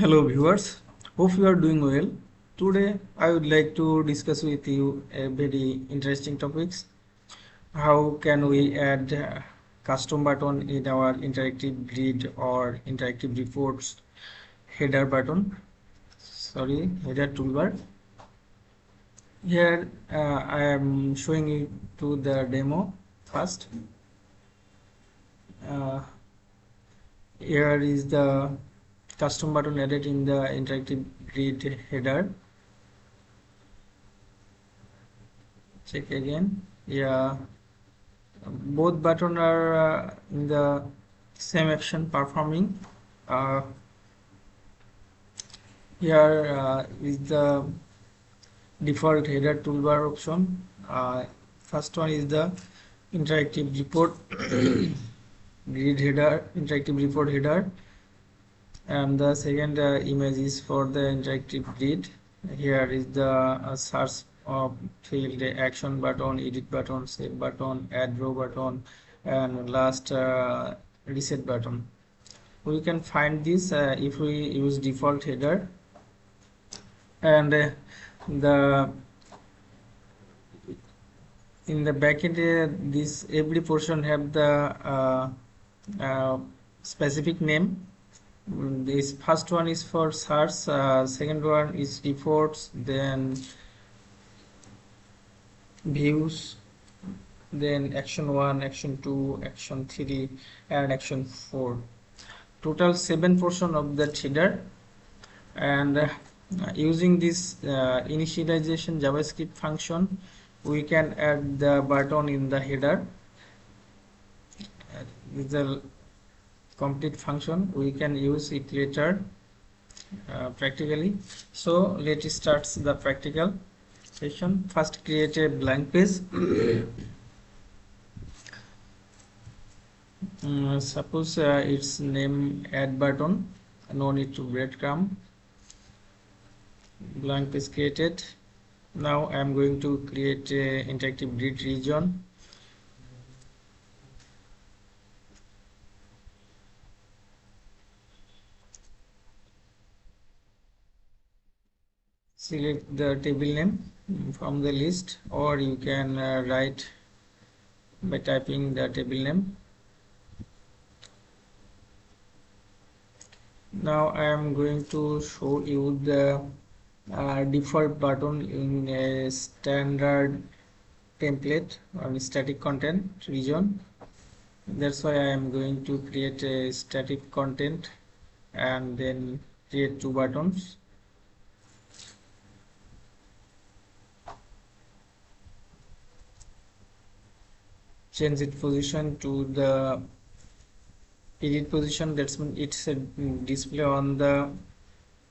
Hello viewers, hope you are doing well. Today I would like to discuss with you a very interesting topics. How can we add custom button in our interactive grid or interactive reports header button, header toolbar. Here I am showing you to the demo first. Uh, Here is the custom button added in the interactive grid header. Check again. Yeah, both buttons are in the same action performing. Uh, Here is the default header toolbar option. First one is the interactive report grid header, interactive report header, and the second image is for the interactive grid. Here is the search of field, action button, edit button, save button, add row button, and last reset button. We can find this if we use default header, and the in the backend this every portion have the specific name. This first one is for search, second one is reports, then views, then action 1, action 2, action 3, and action 4. Total 7 portion of the header. And using this initialization JavaScript function, we can add the button in the header. This is the complete function. We can use it later practically. So let's start the practical session. First, create a blank page. Suppose its name add button, no need to breadcrumb. Blank page created. Now I am going to create a interactive grid region. Select the table name from the list, or you can write by typing the table name. Now I am going to show you the default button in a standard template on static content region. That's why I am going to create a static content and then create two buttons. Change its position to the edit position. That's mean it's a display on the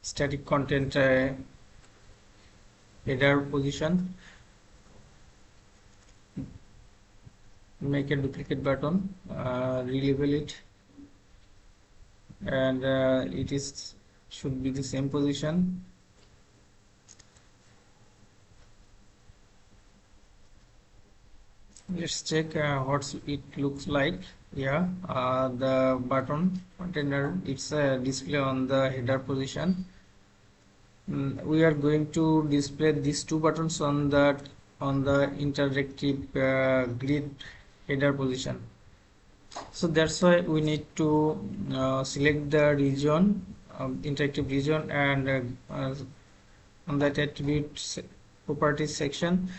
static content header position. Make a duplicate button, relabel it, and it is should be the same position. Let's check what it looks like. Yeah, the button container, it's a display on the header position. We are going to display these two buttons on the interactive grid header position. So that's why we need to select the region, interactive region, and on that attribute properties section,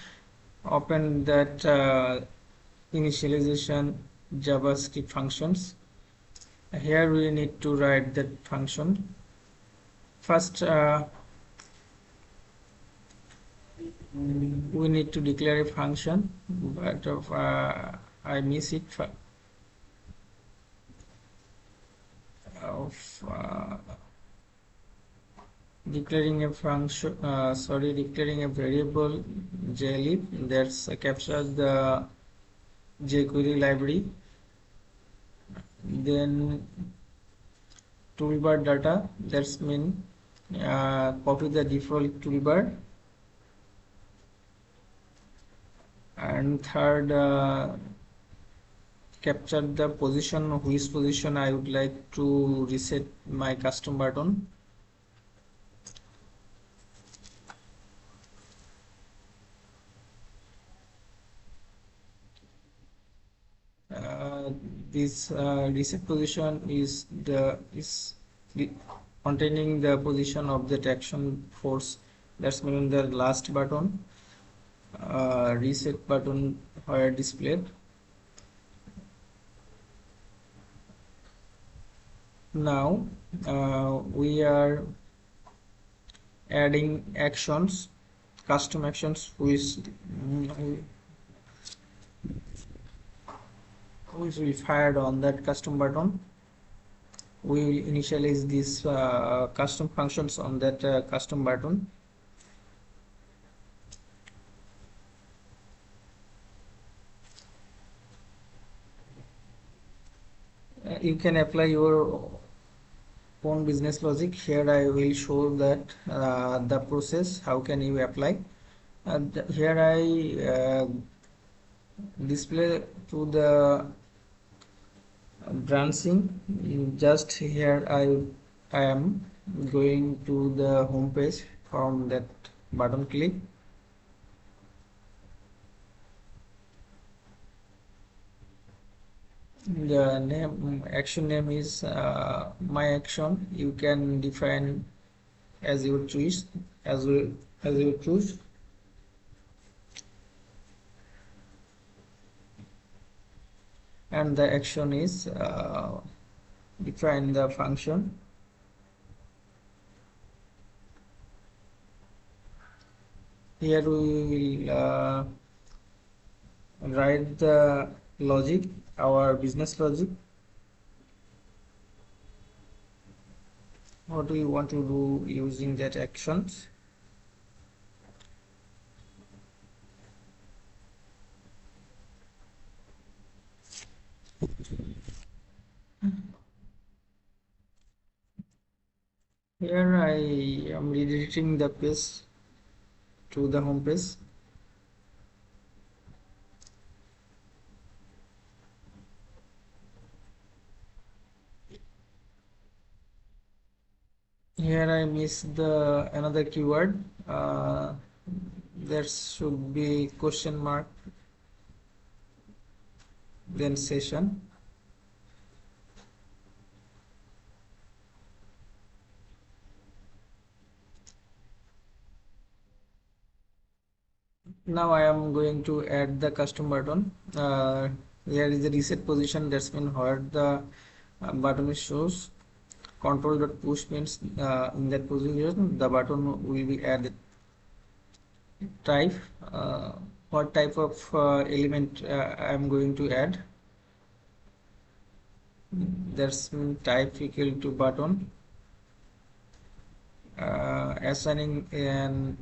open that initialization JavaScript functions. Here we need to write that function. First, we need to declare a function, but I miss it. Declaring a function, declaring a variable JLib that's captures the jQuery library. Then toolbar data, that's mean copy the default toolbar. And third, capture the position, which position I would like to reset my custom button. this reset position is the containing the position of that action force. That's mean the last button, reset button where displayed. Now we are adding actions, custom actions which will be fired on that custom button. We will initialize these custom functions on that custom button. You can apply your own business logic. Here I will show that the process how can you apply. Here I display to the branching. Just here I am going to the home page from that button click. The name action name is my action. You can define as you choose, as you choose. And the action is define the function. Here we will write the logic, our business logic. What do you want to do using that actions? Here I am redirecting the page to the home page. Here I missed the another keyword. There should be question mark, then session. Now I am going to add the custom button. Here is the reset position. That's mean where the button is shows. Control dot push means in that position the button will be added. Type, what type of element I am going to add. That's mean type equal to button. Assigning an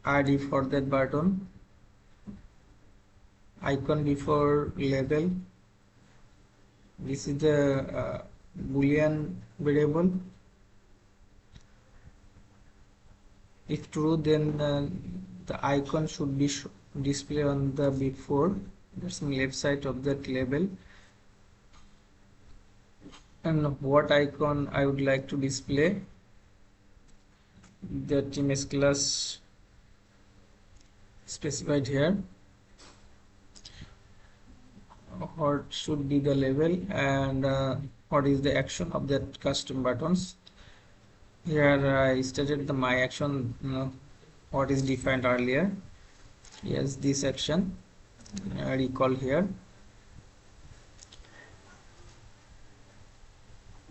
ID for that button, icon before label. This is the boolean variable. If true, then the icon should be display on the before, that's the left side of that label. And what icon I would like to display, that image class specified here. What should be the label and what is the action of that custom buttons. Here I stated the my action, what is defined earlier. Yes, this action recall here.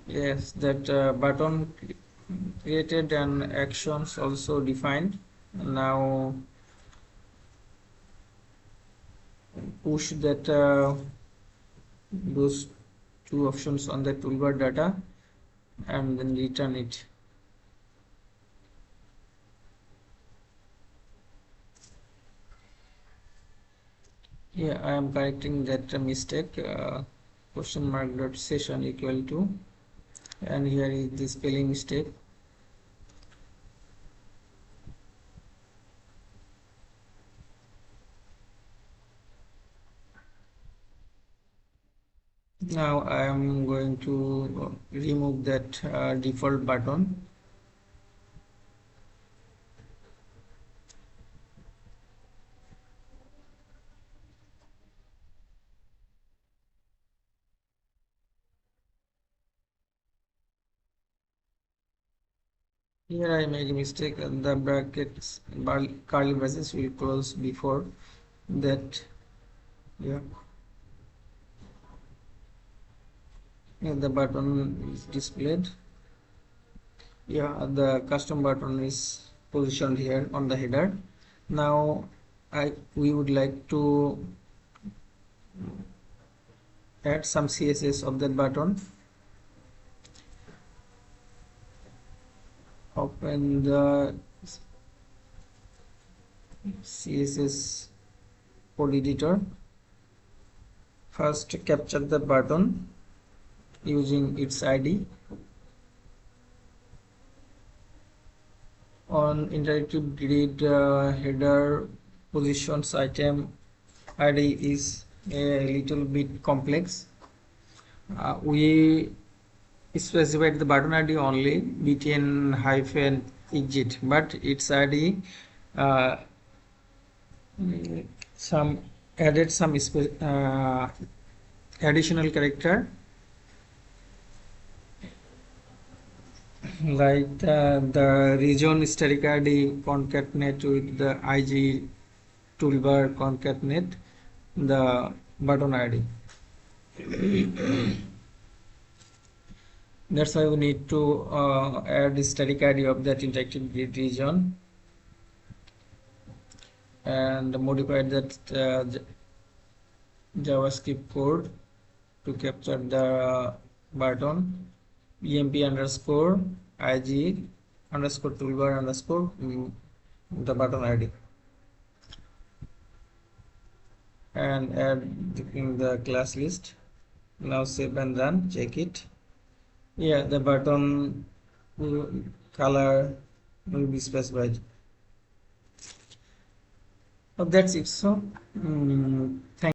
Yes, that button created and actions also defined. Now push that those two options on the toolbar data and then return it. Yeah, I am correcting that mistake. Question mark dot session equal to, and here is the spelling mistake. Now I am going to remove that default button. Here I made a mistake, and the brackets curly braces will close before that. Yeah. And the button is displayed. Yeah, the custom button is positioned here on the header. Now we would like to add some CSS of that button. Open the CSS code editor. First capture the button using its ID. On interactive grid header positions item ID is a little bit complex. We specified the button ID only btn hyphen exit, but its ID some added some additional character like the region static ID concatenate with the IG toolbar concatenate the button ID. That's why we need to add the static ID of that interactive grid region and modify that JavaScript code to capture the button emp underscore ig underscore toolbar underscore the button ID and add in the class list. Now save and run, check it. Yeah, the button color will be specified. Oh, that's it. So thank